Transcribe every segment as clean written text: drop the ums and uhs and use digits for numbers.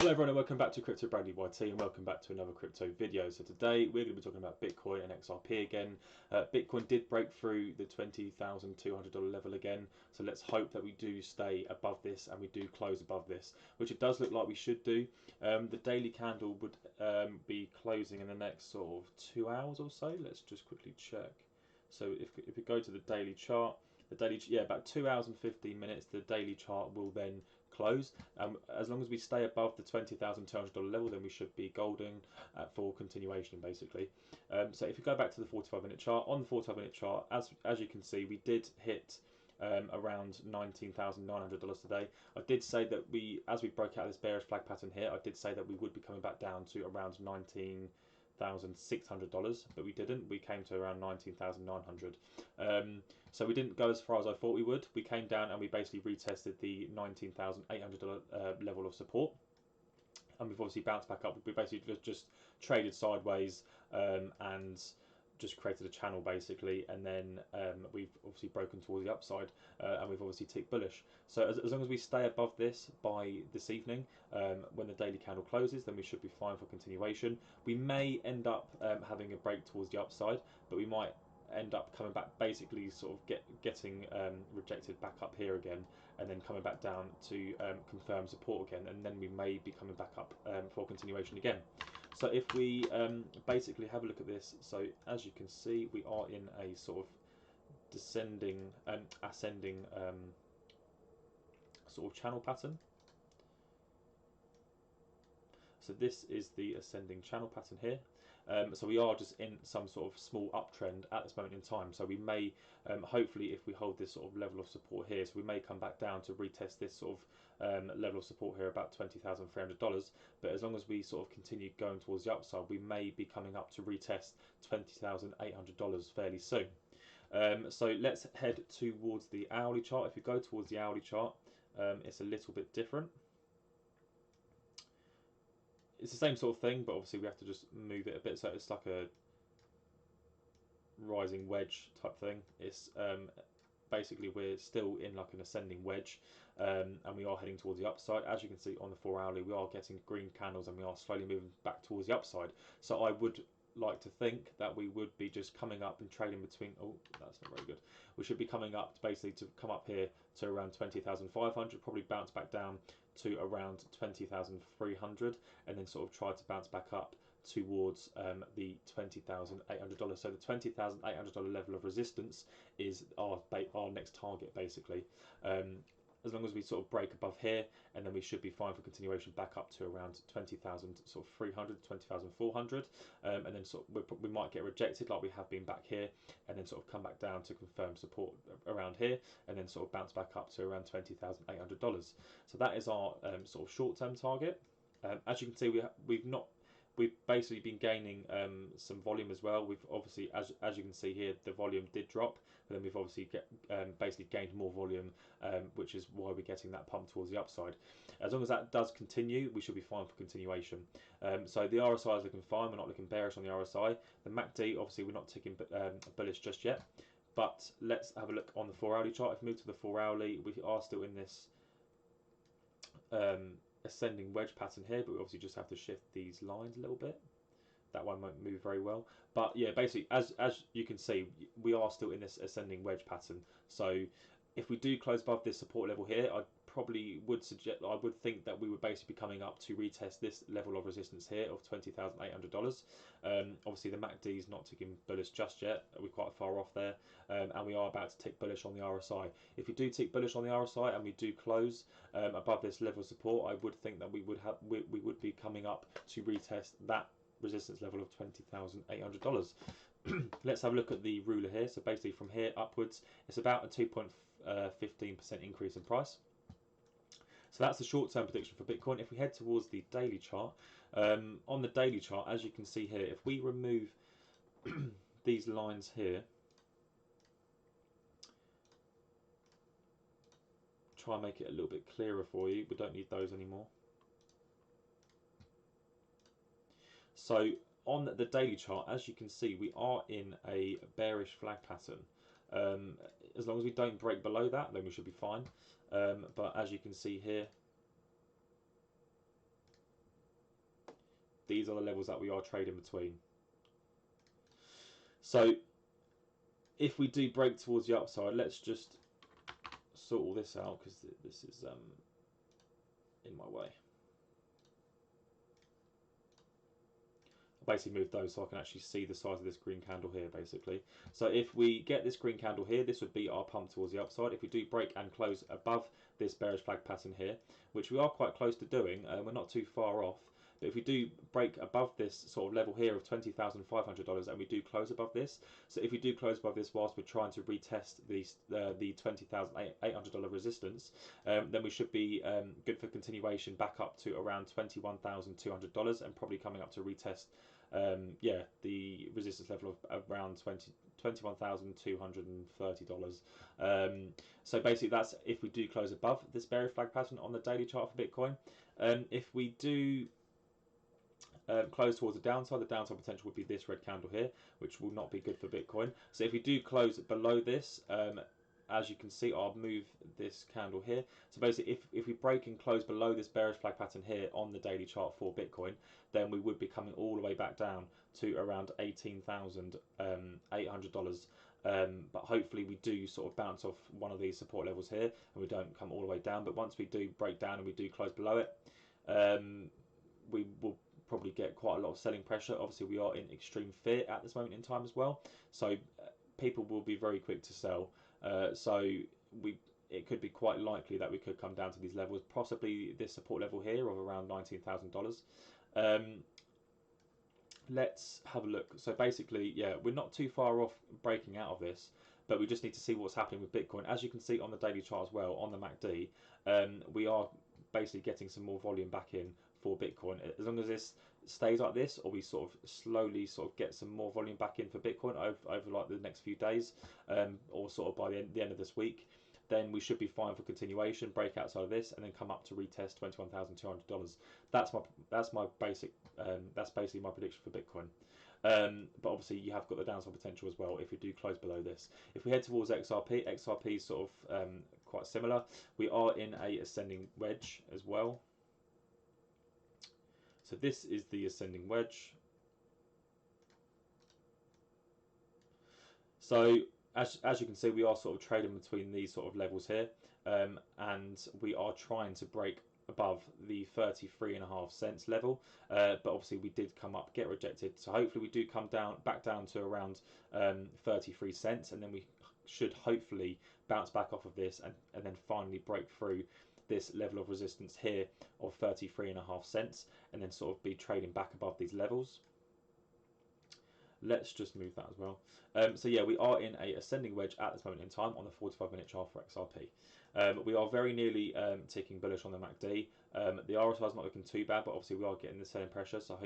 Hello everyone and welcome back to Crypto Bradley YT and welcome back to another crypto video. So today we're going to be talking about Bitcoin and XRP again. Bitcoin did break through the $20,200 level again, so let's hope that we do stay above this and we do close above this, which it does look like we should do. The daily candle would be closing in the next sort of 2 hours or so. Let's just quickly check. So if we go to the daily chart, about 2 hours and 15 minutes, the daily chart will then close. As long as we stay above the $20,200 level, then we should be golden for continuation, basically. So if you go back to the 45-minute chart, on the 45-minute chart, as you can see, we did hit around $19,900 today. I did say that as we broke out this bearish flag pattern here, I did say that we would be coming back down to around $19,600, but we didn't. We came to around 19,900. So we didn't go as far as I thought we would. We came down and we basically retested the $19,800 level of support, and we've obviously bounced back up. We basically just traded sideways and just created a channel basically, and then we've obviously broken towards the upside, and we've obviously ticked bullish. So as long as we stay above this by this evening, when the daily candle closes, then we should be fine for continuation. We may end up having a break towards the upside, but we might end up coming back, basically sort of getting rejected back up here again, and then coming back down to confirm support again, and then we may be coming back up for continuation again. So if we basically have a look at this, so as you can see, we are in a sort of descending and ascending sort of channel pattern. So this is the ascending channel pattern here. So we are just in some sort of small uptrend at this moment in time. So we may, hopefully, if we hold this sort of level of support here, so we may come back down to retest this sort of level of support here, about $20,300. But as long as we sort of continue going towards the upside, we may be coming up to retest $20,800 fairly soon. So let's head towards the hourly chart. If we go towards the hourly chart, it's a little bit different. It's the same sort of thing, but obviously we have to just move it a bit, so it's like a rising wedge type thing. It's basically we're still in like an ascending wedge, and we are heading towards the upside. As you can see on the 4 hourly, we are getting green candles and we are slowly moving back towards the upside. So I would like to think that we would be just coming up and trading between, oh, that's not very good. We should be coming up basically to come up here to around 20,500, probably bounce back down to around 20,300, and then sort of try to bounce back up towards the $20,800. So the $20,800 level of resistance is our next target basically. As long as we sort of break above here, and then we should be fine for continuation back up to around 20,300, 20,400, and then sort of we might get rejected like we have been back here, and then sort of come back down to confirm support around here, and then sort of bounce back up to around $20,800. So that is our sort of short-term target. As you can see, we've basically been gaining some volume as well. We've obviously, as you can see here, the volume did drop, but then we've obviously basically gained more volume, which is why we're getting that pump towards the upside. As long as that does continue, we should be fine for continuation. So the RSI is looking fine. We're not looking bearish on the RSI. The MACD, obviously, we're not ticking bullish just yet. But let's have a look on the 4 hourly chart. If we move to the 4 hourly, we are still in this ascending wedge pattern here, but we obviously just have to shift these lines a little bit. That one won't move very well, but yeah, basically as you can see, we are still in this ascending wedge pattern. So if we do close above this support level here, I probably would think that we would basically be coming up to retest this level of resistance here of $20,800. Obviously the MACD is not ticking bullish just yet. We're quite far off there, and we are about to tick bullish on the RSI. If we do tick bullish on the RSI and we do close above this level of support, I would think that we would be coming up to retest that resistance level of $20,800. Let's have a look at the ruler here. So basically from here upwards, it's about a 2.15% increase in price. So that's the short-term prediction for Bitcoin. If we head towards the daily chart, on the daily chart, as you can see here, if we remove these lines here, try and make it a little bit clearer for you. We don't need those anymore. So on the daily chart, as you can see, we are in a bearish flag pattern. As long as we don't break below that, then we should be fine. But as you can see here, these are the levels that we are trading between. So if we do break towards the upside, let's just sort all this out because this is in my way. Basically move those so I can actually see the size of this green candle here basically. So if we get this green candle here, this would be our pump towards the upside. If we do break and close above this bearish flag pattern here, which we are quite close to doing, we're not too far off, but if we do break above this sort of level here of $20,500 and we do close above this, so if we do close above this whilst we're trying to retest the $20,800 resistance, then we should be good for continuation back up to around $21,200 and probably coming up to retest the resistance level of around $21,230. So basically that's if we do close above this bearish flag pattern on the daily chart for Bitcoin. If we do close towards the downside potential would be this red candle here, which will not be good for Bitcoin. So if we do close below this, as you can see, I'll move this candle here. So basically, if we break and close below this bearish flag pattern here on the daily chart for Bitcoin, then we would be coming all the way back down to around $18,800. But hopefully we do sort of bounce off one of these support levels here and we don't come all the way down. But once we do break down and we do close below it, we will probably get quite a lot of selling pressure. Obviously we are in extreme fear at this moment in time as well, so people will be very quick to sell. So it could be quite likely that we could come down to these levels, possibly this support level here of around $19,000. Let's have a look. So basically, yeah, we're not too far off breaking out of this, but we just need to see what's happening with Bitcoin. As you can see on the daily chart as well, on the MACD, we are basically getting some more volume back in for Bitcoin. As long as this stays like this, or we sort of slowly get some more volume back in for Bitcoin over like the next few days, or sort of by the end of this week, then we should be fine for continuation, break outside of this, and then come up to retest $21,200. That's my basic. That's basically my prediction for Bitcoin. But obviously you have got the downside potential as well if we do close below this. If we head towards XRP, XRP is sort of quite similar. We are in a ascending wedge as well. So this is the ascending wedge. So as you can see, we are sort of trading between these sort of levels here, and we are trying to break above the 33.5 cents level, but obviously we did come up, get rejected. So hopefully we do come back down to around 33 cents, and then we should hopefully bounce back off of this and then finally break through this level of resistance here of 33.5 cents, and then sort of be trading back above these levels. Let's just move that as well. So yeah, we are in a ascending wedge at this moment in time on the 45-minute chart for XRP. We are very nearly ticking bullish on the MACD. The RSI is not looking too bad, but obviously we are getting the selling pressure. So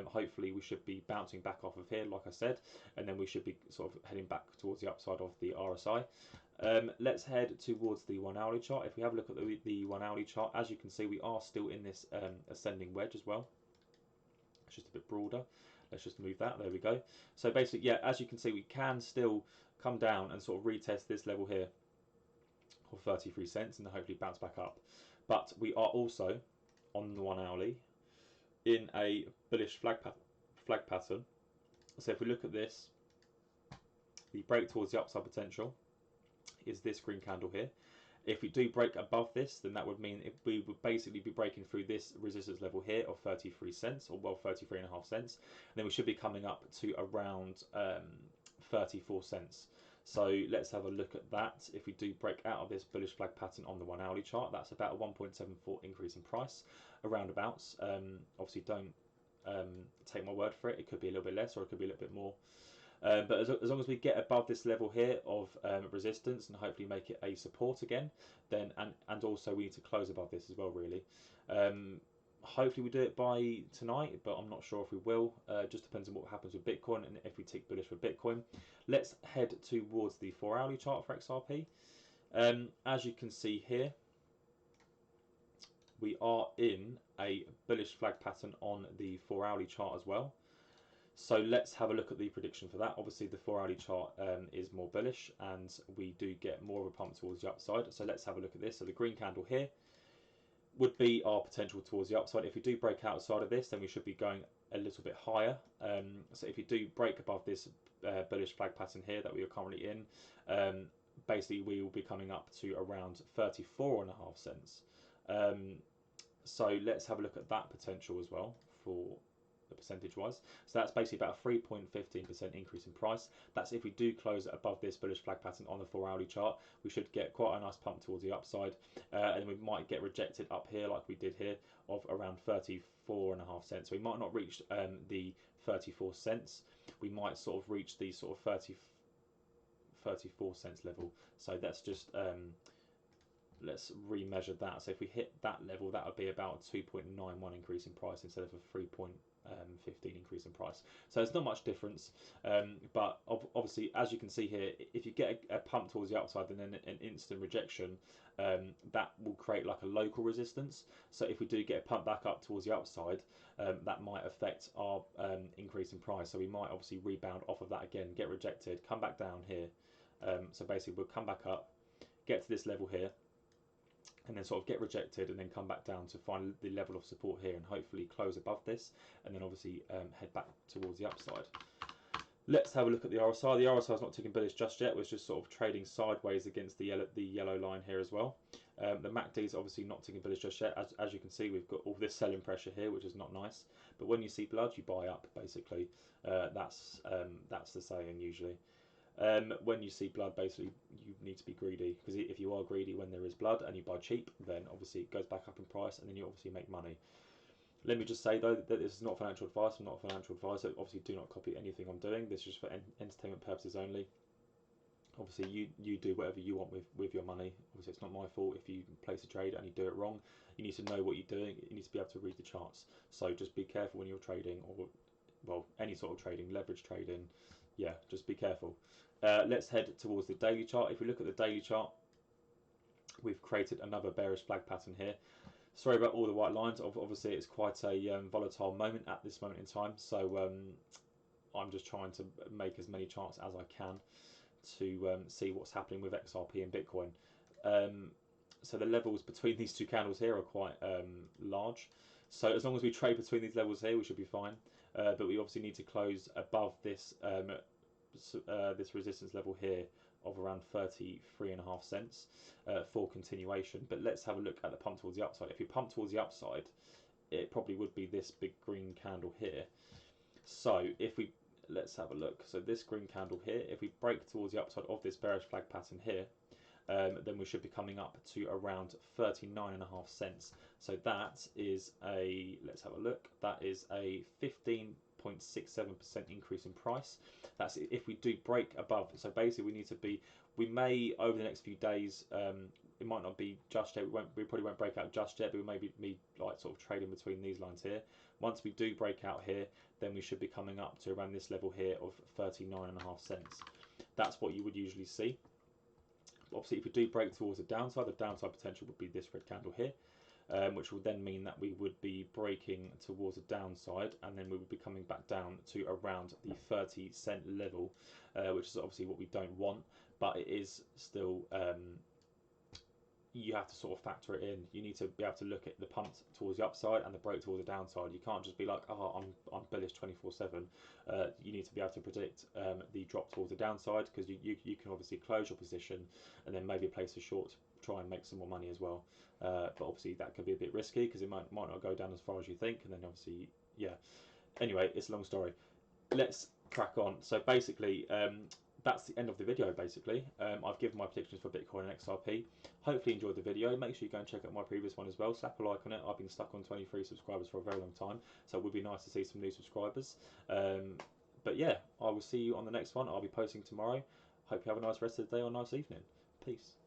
hopefully we should be bouncing back off of here, like I said, and then we should be sort of heading back towards the upside of the RSI. Let's head towards the 1 hourly chart. If we have a look at the 1 hourly chart, as you can see, we are still in this ascending wedge as well. It's just a bit broader. Let's just move that. There we go. So basically, yeah, as you can see, we can still come down and sort of retest this level here of 33 cents and then hopefully bounce back up. But we are also on the 1 hourly in a bullish flag pattern. So if we look at this, the break towards the upside potential is this green candle here. If we do break above this, then that would mean we would basically be breaking through this resistance level here of 33 cents, or well, 33.5 cents. And then we should be coming up to around 34 cents. So let's have a look at that. If we do break out of this bullish flag pattern on the 1 hourly chart, that's about a 1.74 increase in price, around abouts. Obviously, don't take my word for it. It could be a little bit less or it could be a little bit more. But as long as we get above this level here of resistance and hopefully make it a support again, then and also we need to close above this as well, really. Hopefully we do it by tonight, but I'm not sure if we will. Just depends on what happens with Bitcoin and if we tick bullish for Bitcoin. Let's head towards the 4 hourly chart for XRP. As you can see here, we are in a bullish flag pattern on the 4 hourly chart as well. So let's have a look at the prediction for that. Obviously the 4 hourly chart is more bullish and we do get more of a pump towards the upside. So let's have a look at this. So the green candle here, would be our potential towards the upside. If we do break outside of this, then we should be going a little bit higher. So if you do break above this bullish flag pattern here that we are currently in, basically we will be coming up to around 34.5 cents. So let's have a look at that potential as well for the percentage wise. So that's basically about a 3.15% increase in price. That's if we do close above this bullish flag pattern on the 4-hourly chart. We should get quite a nice pump towards the upside, and we might get rejected up here like we did here of around 34.5 cents. So we might not reach the 34 cents. We might sort of reach the sort of 34 cents level. So that's just let's remeasure that. So if we hit that level, that would be about a 2.91 increase in price instead of a 3.15 increase in price. So it's not much difference, but obviously, as you can see here, if you get a pump towards the upside and then an instant rejection, that will create like a local resistance. So if we do get a pump back up towards the upside, that might affect our increase in price. So we might obviously rebound off of that again, get rejected, come back down here. So basically we'll come back up, get to this level here, and then sort of get rejected and then come back down to find the level of support here and hopefully close above this, and then obviously head back towards the upside. Let's have a look at the RSI. The RSI is not ticking bullish just yet. We're just sort of trading sideways against the yellow line here as well. The MACD is obviously not ticking bullish just yet. As you can see, we've got all this selling pressure here, which is not nice. But when you see blood, you buy up, basically. That's the saying usually. When you see blood, basically you need to be greedy, because if you are greedy when there is blood and you buy cheap, then obviously it goes back up in price and then you obviously make money. Let me just say though that this is not financial advice. I'm not a financial advisor. Obviously do not copy anything I'm doing. This is just for entertainment purposes only. Obviously you do whatever you want with your money. Obviously it's not my fault if you place a trade and you do it wrong. You need to know what you're doing. You need to be able to read the charts. So just be careful when you're trading, or well, any sort of trading, leverage trading. Yeah, just be careful. Let's head towards the daily chart. If we look at the daily chart, we've created another bearish flag pattern here. Sorry about all the white lines. Obviously, it's quite a volatile moment at this moment in time. So I'm just trying to make as many charts as I can to see what's happening with XRP and Bitcoin. So the levels between these two candles here are quite large. So as long as we trade between these levels here, we should be fine. But we obviously need to close above this this resistance level here of around 33.5 cents for continuation. But let's have a look at the pump towards the upside. If you pump towards the upside, it probably would be this big green candle here. So if we, let's have a look. So this green candle here, if we break towards the upside of this bearish flag pattern here, then we should be coming up to around 39.5 cents. So that is a, let's have a look, that is a 15.67% increase in price. That's if we do break above. So basically we need to be, we may over the next few days, it might not be just yet, we probably won't break out just yet, but we may be like sort of trading between these lines here. Once we do break out here, then we should be coming up to around this level here of 39.5 cents. That's what you would usually see. Obviously, if we do break towards the downside potential would be this red candle here, which will then mean that we would be breaking towards the downside, and then we would be coming back down to around the 30-cent level, which is obviously what we don't want, but it is still, you have to sort of factor it in. You need to be able to look at the pump towards the upside and the break towards the downside. You can't just be like, oh, I'm bullish 24/7. You need to be able to predict the drop towards the downside, because you can obviously close your position and then maybe place a short to try and make some more money as well. But obviously that could be a bit risky, because it might not go down as far as you think, and then obviously, yeah. Anyway, it's a long story. Let's crack on. So basically, that's the end of the video basically. I've given my predictions for Bitcoin and XRP. Hopefully you enjoyed the video. Make sure you go and check out my previous one as well. Slap a like on it. I've been stuck on 23 subscribers for a very long time, so it would be nice to see some new subscribers. But yeah, I will see you on the next one. I'll be posting tomorrow. Hope you have a nice rest of the day or nice evening. Peace.